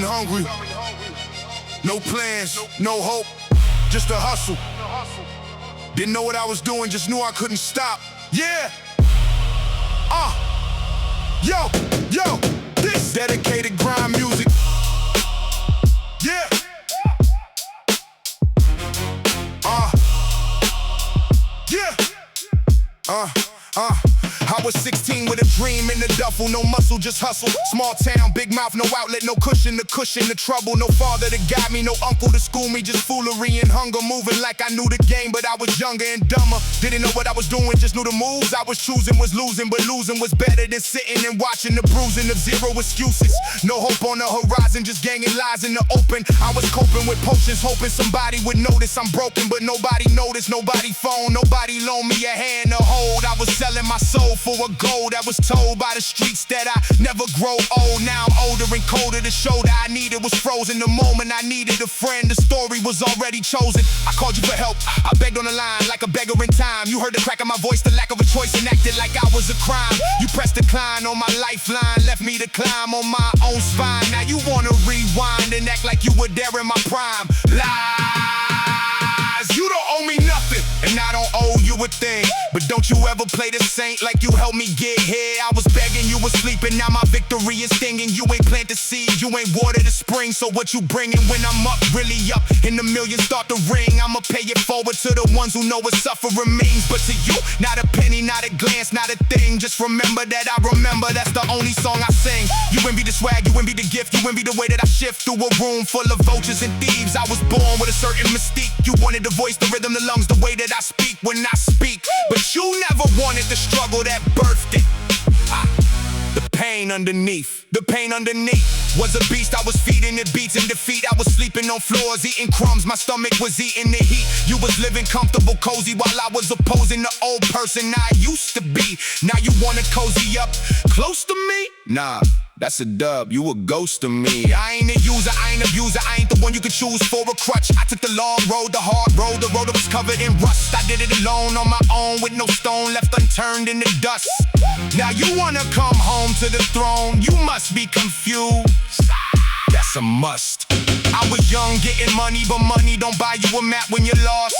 hungry. No plans, no hope, just a hustle. Didn't know what I was doing, just knew I couldn't stop. Yeah. Yo, this dedicated grind music. Yeah. I was 16 with a dream in the duffel, no muscle, just hustle. Small town, big mouth, no outlet, no cushion, the cushion, the trouble. No father to guide me, no uncle to school me, just foolery and hunger. Moving like I knew the game, but I was younger and dumber. Didn't know what I was doing, just knew the moves I was choosing was losing, but losing was better than sitting and watching the bruising of zero excuses. No hope on the horizon, just ganging lies in the open. I was coping with potions, hoping somebody would notice I'm broken, but nobody noticed, nobody phone, nobody loaned me a hand to hold. I was selling my soul for a goal that was told by the streets that I never grow old. Now I'm older and colder, the shoulder I needed was frozen. The moment I needed a friend, the story was already chosen. I called you for help, I begged on the line like a beggar in time. You heard the crack of my voice, the lack of a choice, and acted like I was a crime. You pressed decline on my lifeline, left me to climb on my own spine. Now you wanna rewind and act like you were there in my prime. Lies, you don't owe me nothing, and I don't owe you a thing. But don't you ever play the saint like you helped me get here. I was begging, you was sleeping, now my victory is stinging. You ain't planted seeds, you ain't watered the spring. So what you bringing when I'm up, really up, and the millions start to ring? I'ma pay it forward to the ones who know what suffering means. But to you, not a penny, not a glance, not a thing. Just remember that I remember, that's the only song I sing. You envy the swag, you envy the gift, you envy the way that I shift through a room full of vultures and thieves. I was born with a certain mystique. You wanted the voice, the rhythm, the lungs, the way that I speak when I speak. But you never wanted the struggle that birthed it. The pain underneath was a beast. I was feeding it beats in defeat. I was sleeping on floors, eating crumbs. My stomach was eating the heat. You was living comfortable, cozy, while I was opposing the old person I used to be. Now you wanna cozy up close to me? Nah, that's a dub, you a ghost to me. I ain't a user, I ain't abuser, I ain't the one you could choose for a crutch. I took the long road, the hard road, the road that was covered in rust. I did it alone on my own with no stone left unturned in the dust. Now you wanna come home to the throne, you must be confused. That's a must. I was young getting money, but money don't buy you a map when you're lost.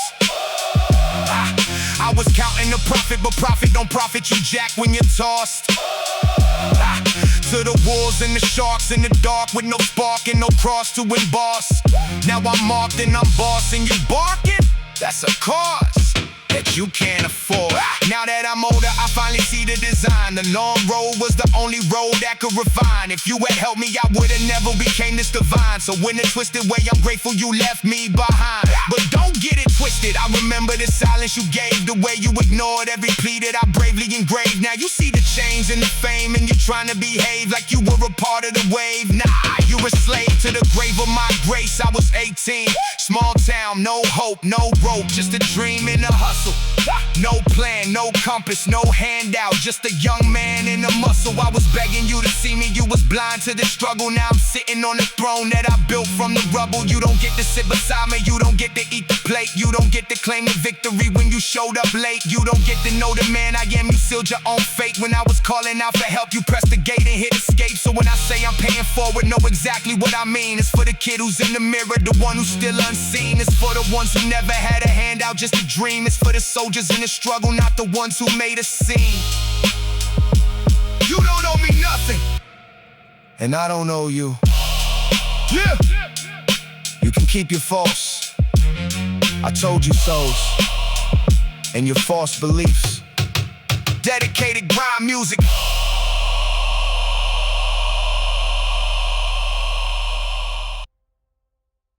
I was counting the profit, but profit don't profit you jack when you're tossed. To the wolves and the sharks in the dark with no spark and no cross to emboss. Now I'm marked and I'm bossing, you barking? That's a cause that you can't afford. Now that I'm older, I finally see the design. The long road was the only road that could refine. If you had helped me, I would've never became this divine. So in a twisted way, I'm grateful you left me behind. But don't get it twisted, I remember the silence you gave, the way you ignored every plea that I bravely engraved. Now you see the change and the fame, and you're trying to behave like you were a part of the wave. Nah, you're a slave to the grave of my grace. I was 18, small town, no hope, no rope, just a dream and a hustle. No plan, no compass, no handout, just a young man in a muscle. I was begging you to see me, you was blind to the struggle. Now I'm sitting on the throne that I built from the rubble. You don't get to sit beside me, you don't get to eat the plate. You don't get to claim the victory when you showed up late. You don't get to know the man I am, you sealed your own fate. When I was calling out for help, you pressed the gate and hit escape. So when I say I'm paying forward, know exactly what I mean. It's for the kid who's in the mirror, the one who's still unseen. It's for the ones who never had a handout, just a dream. It's for the soldiers in the struggle, not the ones who made a scene. You don't owe me nothing, and I don't owe you. Yeah. You can keep your false, I told you so's, and your false beliefs. Dedicated grind music.